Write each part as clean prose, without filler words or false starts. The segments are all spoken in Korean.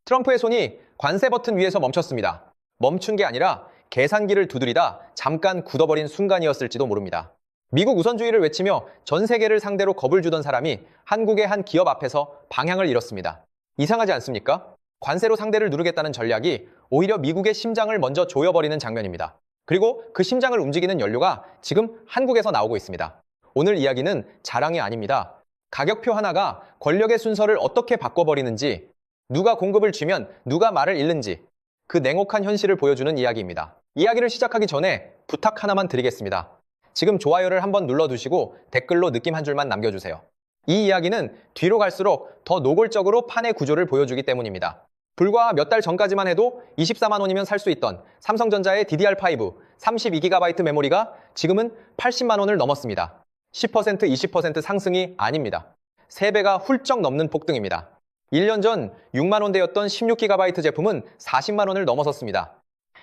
트럼프의 손이 관세 버튼 위에서 멈췄습니다. 멈춘 게 아니라 계산기를 두드리다 잠깐 굳어버린 순간이었을지도 모릅니다. 미국 우선주의를 외치며 전 세계를 상대로 겁을 주던 사람이 한국의 한 기업 앞에서 방향을 잃었습니다. 이상하지 않습니까? 관세로 상대를 누르겠다는 전략이 오히려 미국의 심장을 먼저 조여버리는 장면입니다. 그리고 그 심장을 움직이는 연료가 지금 한국에서 나오고 있습니다. 오늘 이야기는 자랑이 아닙니다. 가격표 하나가 권력의 순서를 어떻게 바꿔버리는지, 누가 공급을 쥐면 누가 말을 잃는지, 그 냉혹한 현실을 보여주는 이야기입니다. 이야기를 시작하기 전에 부탁 하나만 드리겠습니다. 지금 좋아요를 한번 눌러두시고 댓글로 느낌 한 줄만 남겨주세요. 이 이야기는 뒤로 갈수록 더 노골적으로 판의 구조를 보여주기 때문입니다. 불과 몇 달 전까지만 해도 24만 원이면 살 수 있던 삼성전자의 DDR5 32GB 메모리가 지금은 80만 원을 넘었습니다. 10%, 20% 상승이 아닙니다. 3배가 훌쩍 넘는 폭등입니다. 1년 전 6만 원대였던 16GB 제품은 40만 원을 넘어섰습니다.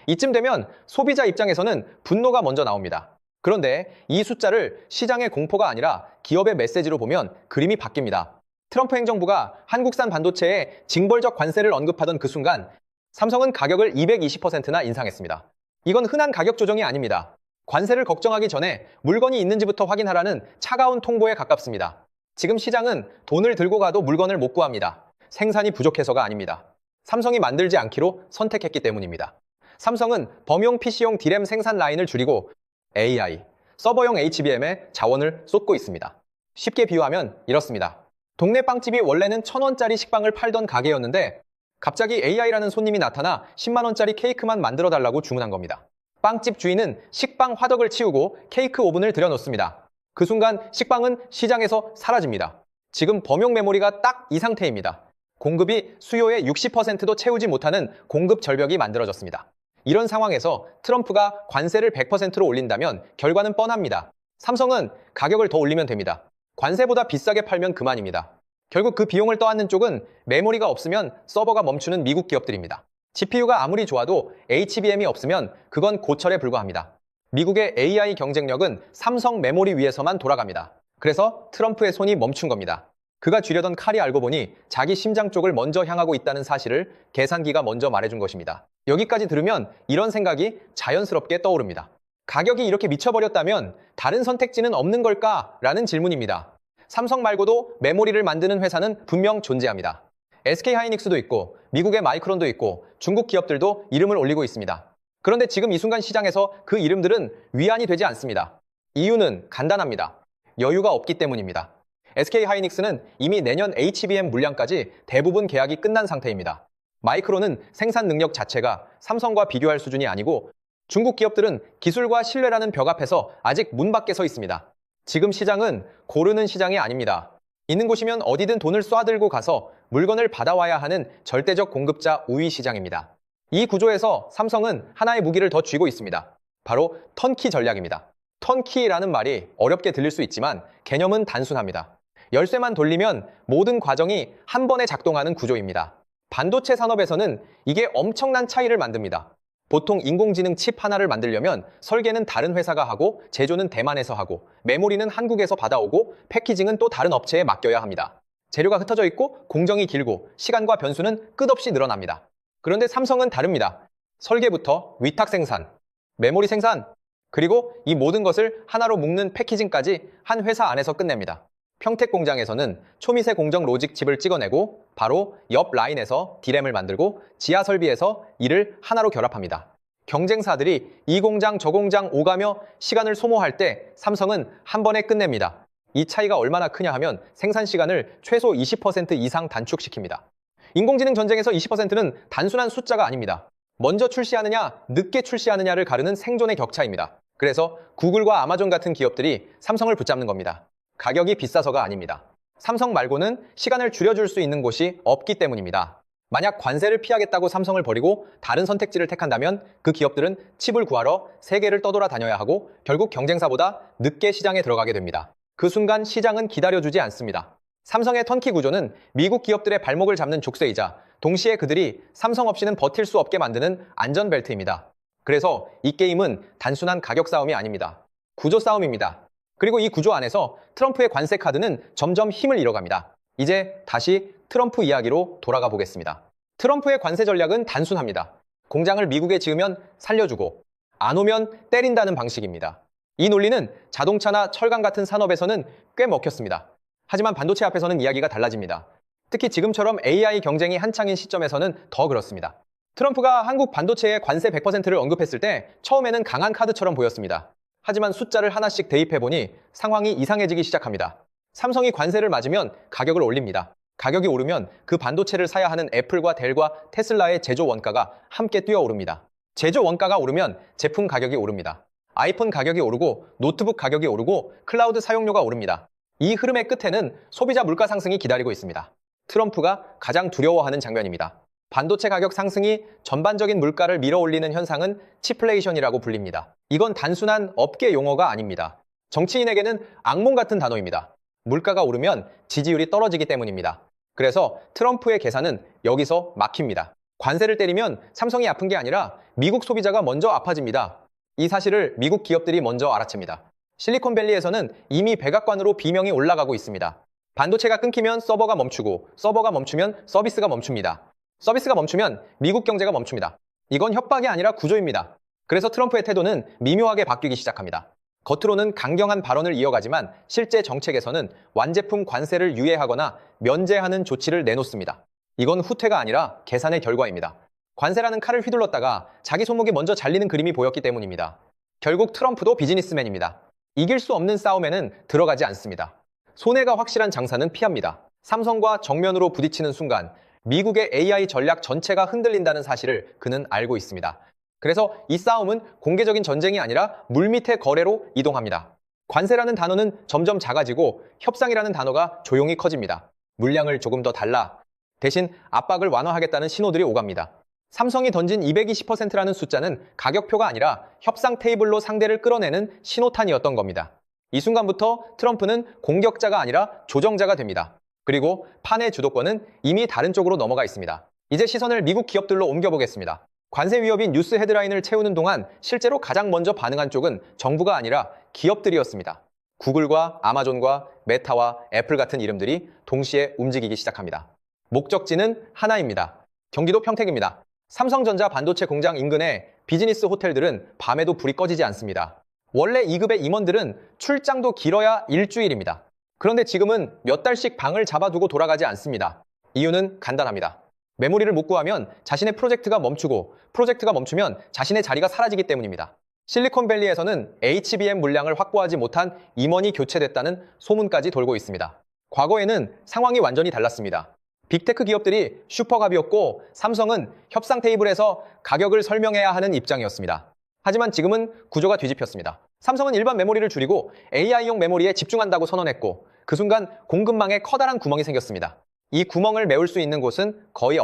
이쯤 되면 소비자 입장에서는 분노가 먼저 나옵니다. 그런데 이 숫자를 시장의 공포가 아니라 기업의 메시지로 보면 그림이 바뀝니다. 트럼프 행정부가 한국산 반도체에 징벌적 관세를 언급하던 그 순간 삼성은 가격을 220%나 인상했습니다. 이건 흔한 가격 조정이 아닙니다. 관세를 걱정하기 전에 물건이 있는지부터 확인하라는 차가운 통보에 가깝습니다. 지금 시장은 돈을 들고 가도 물건을 못 구합니다. 생산이 부족해서가 아닙니다. 삼성이 만들지 않기로 선택했기 때문입니다. 삼성은 범용 PC용 D램 생산 라인을 줄이고 AI, 서버용 HBM에 자원을 쏟고 있습니다. 쉽게 비유하면 이렇습니다. 동네 빵집이 원래는 1,000원짜리 식빵을 팔던 가게였는데 갑자기 AI라는 손님이 나타나 10만 원짜리 케이크만 만들어 달라고 주문한 겁니다. 빵집 주인은 식빵 화덕을 치우고 케이크 오븐을 들여놓습니다. 그 순간 식빵은 시장에서 사라집니다. 지금 범용 메모리가 딱 이 상태입니다. 공급이 수요의 60%도 채우지 못하는 공급 절벽이 만들어졌습니다. 이런 상황에서 트럼프가 관세를 100%로 올린다면 결과는 뻔합니다. 삼성은 가격을 더 올리면 됩니다. 관세보다 비싸게 팔면 그만입니다. 결국 그 비용을 떠안는 쪽은 메모리가 없으면 서버가 멈추는 미국 기업들입니다. GPU가 아무리 좋아도 HBM이 없으면 그건 고철에 불과합니다. 미국의 AI 경쟁력은 삼성 메모리 위에서만 돌아갑니다. 그래서 트럼프의 손이 멈춘 겁니다. 그가 쥐려던 칼이 알고 보니 자기 심장 쪽을 먼저 향하고 있다는 사실을 계산기가 먼저 말해준 것입니다. 여기까지 들으면 이런 생각이 자연스럽게 떠오릅니다. 가격이 이렇게 미쳐버렸다면 다른 선택지는 없는 걸까? 라는 질문입니다. 삼성 말고도 메모리를 만드는 회사는 분명 존재합니다. SK하이닉스도 있고 미국의 마이크론도 있고 중국 기업들도 이름을 올리고 있습니다. 그런데 지금 이 순간 시장에서 그 이름들은 위안이 되지 않습니다. 이유는 간단합니다. 여유가 없기 때문입니다. SK하이닉스는 이미 내년 HBM 물량까지 대부분 계약이 끝난 상태입니다. 마이크론은 생산 능력 자체가 삼성과 비교할 수준이 아니고 중국 기업들은 기술과 신뢰라는 벽 앞에서 아직 문 밖에 서 있습니다. 지금 시장은 고르는 시장이 아닙니다. 있는 곳이면 어디든 돈을 쏴들고 가서 물건을 받아와야 하는 절대적 공급자 우위 시장입니다. 이 구조에서 삼성은 하나의 무기를 더 쥐고 있습니다. 바로 턴키 전략입니다. 턴키라는 말이 어렵게 들릴 수 있지만 개념은 단순합니다. 열쇠만 돌리면 모든 과정이 한 번에 작동하는 구조입니다. 반도체 산업에서는 이게 엄청난 차이를 만듭니다. 보통 인공지능 칩 하나를 만들려면 설계는 다른 회사가 하고 제조는 대만에서 하고 메모리는 한국에서 받아오고 패키징은 또 다른 업체에 맡겨야 합니다. 재료가 흩어져 있고 공정이 길고 시간과 변수는 끝없이 늘어납니다. 그런데 삼성은 다릅니다. 설계부터 위탁 생산, 메모리 생산, 그리고 이 모든 것을 하나로 묶는 패키징까지 한 회사 안에서 끝냅니다. 평택 공장에서는 초미세 공정 로직 칩을 찍어내고 바로 옆 라인에서 D램을 만들고 지하 설비에서 이를 하나로 결합합니다. 경쟁사들이 이 공장 저 공장 오가며 시간을 소모할 때 삼성은 한 번에 끝냅니다. 이 차이가 얼마나 크냐 하면 생산 시간을 최소 20% 이상 단축시킵니다. 인공지능 전쟁에서 20%는 단순한 숫자가 아닙니다. 먼저 출시하느냐, 늦게 출시하느냐를 가르는 생존의 격차입니다. 그래서 구글과 아마존 같은 기업들이 삼성을 붙잡는 겁니다. 가격이 비싸서가 아닙니다. 삼성 말고는 시간을 줄여줄 수 있는 곳이 없기 때문입니다. 만약 관세를 피하겠다고 삼성을 버리고 다른 선택지를 택한다면 그 기업들은 칩을 구하러 세계를 떠돌아 다녀야 하고 결국 경쟁사보다 늦게 시장에 들어가게 됩니다. 그 순간 시장은 기다려주지 않습니다. 삼성의 턴키 구조는 미국 기업들의 발목을 잡는 족쇄이자 동시에 그들이 삼성 없이는 버틸 수 없게 만드는 안전벨트입니다. 그래서 이 게임은 단순한 가격 싸움이 아닙니다. 구조 싸움입니다. 그리고 이 구조 안에서 트럼프의 관세 카드는 점점 힘을 잃어갑니다. 이제 다시 트럼프 이야기로 돌아가 보겠습니다. 트럼프의 관세 전략은 단순합니다. 공장을 미국에 지으면 살려주고 안 오면 때린다는 방식입니다. 이 논리는 자동차나 철강 같은 산업에서는 꽤 먹혔습니다. 하지만 반도체 앞에서는 이야기가 달라집니다. 특히 지금처럼 AI 경쟁이 한창인 시점에서는 더 그렇습니다. 트럼프가 한국 반도체의 관세 100%를 언급했을 때 처음에는 강한 카드처럼 보였습니다. 하지만 숫자를 하나씩 대입해보니 상황이 이상해지기 시작합니다. 삼성이 관세를 맞으면 가격을 올립니다. 가격이 오르면 그 반도체를 사야 하는 애플과 델과 테슬라의 제조 원가가 함께 뛰어오릅니다. 제조 원가가 오르면 제품 가격이 오릅니다. 아이폰 가격이 오르고 노트북 가격이 오르고 클라우드 사용료가 오릅니다. 이 흐름의 끝에는 소비자 물가 상승이 기다리고 있습니다. 트럼프가 가장 두려워하는 장면입니다. 반도체 가격 상승이 전반적인 물가를 밀어올리는 현상은 치플레이션이라고 불립니다. 이건 단순한 업계 용어가 아닙니다. 정치인에게는 악몽 같은 단어입니다. 물가가 오르면 지지율이 떨어지기 때문입니다. 그래서 트럼프의 계산은 여기서 막힙니다. 관세를 때리면 삼성이 아픈 게 아니라 미국 소비자가 먼저 아파집니다. 이 사실을 미국 기업들이 먼저 알아챕니다. 실리콘밸리에서는 이미 백악관으로 비명이 올라가고 있습니다. 반도체가 끊기면 서버가 멈추고 서버가 멈추면 서비스가 멈춥니다. 서비스가 멈추면 미국 경제가 멈춥니다. 이건 협박이 아니라 구조입니다. 그래서 트럼프의 태도는 미묘하게 바뀌기 시작합니다. 겉으로는 강경한 발언을 이어가지만 실제 정책에서는 완제품 관세를 유예하거나 면제하는 조치를 내놓습니다. 이건 후퇴가 아니라 계산의 결과입니다. 관세라는 칼을 휘둘렀다가 자기 손목이 먼저 잘리는 그림이 보였기 때문입니다. 결국 트럼프도 비즈니스맨입니다. 이길 수 없는 싸움에는 들어가지 않습니다. 손해가 확실한 장사는 피합니다. 삼성과 정면으로 부딪히는 순간 미국의 AI 전략 전체가 흔들린다는 사실을 그는 알고 있습니다. 그래서 이 싸움은 공개적인 전쟁이 아니라 물밑의 거래로 이동합니다. 관세라는 단어는 점점 작아지고 협상이라는 단어가 조용히 커집니다. 물량을 조금 더 달라. 대신 압박을 완화하겠다는 신호들이 오갑니다. 삼성이 던진 220%라는 숫자는 가격표가 아니라 협상 테이블로 상대를 끌어내는 신호탄이었던 겁니다. 이 순간부터 트럼프는 공격자가 아니라 조정자가 됩니다. 그리고 판의 주도권은 이미 다른 쪽으로 넘어가 있습니다. 이제 시선을 미국 기업들로 옮겨보겠습니다. 관세 위협이 뉴스 헤드라인을 채우는 동안 실제로 가장 먼저 반응한 쪽은 정부가 아니라 기업들이었습니다. 구글과 아마존과 메타와 애플 같은 이름들이 동시에 움직이기 시작합니다. 목적지는 하나입니다. 경기도 평택입니다. 삼성전자 반도체 공장 인근의 비즈니스 호텔들은 밤에도 불이 꺼지지 않습니다. 원래 2급의 임원들은 출장도 길어야 일주일입니다. 그런데 지금은 몇 달씩 방을 잡아두고 돌아가지 않습니다. 이유는 간단합니다. 메모리를 못 구하면 자신의 프로젝트가 멈추고 프로젝트가 멈추면 자신의 자리가 사라지기 때문입니다. 실리콘밸리에서는 HBM 물량을 확보하지 못한 임원이 교체됐다는 소문까지 돌고 있습니다. 과거에는 상황이 완전히 달랐습니다. 빅테크 기업들이 슈퍼갑이었고 삼성은 협상 테이블에서 가격을 설명해야 하는 입장이었습니다. 하지만 지금은 구조가 뒤집혔습니다. 삼성은 일반 메모리를 줄이고 AI용 메모리에 집중한다고 선언했고 그 순간 공급망에 커다란 구멍이 생겼습니다. 이 구멍을 메울 수 있는 곳은 거의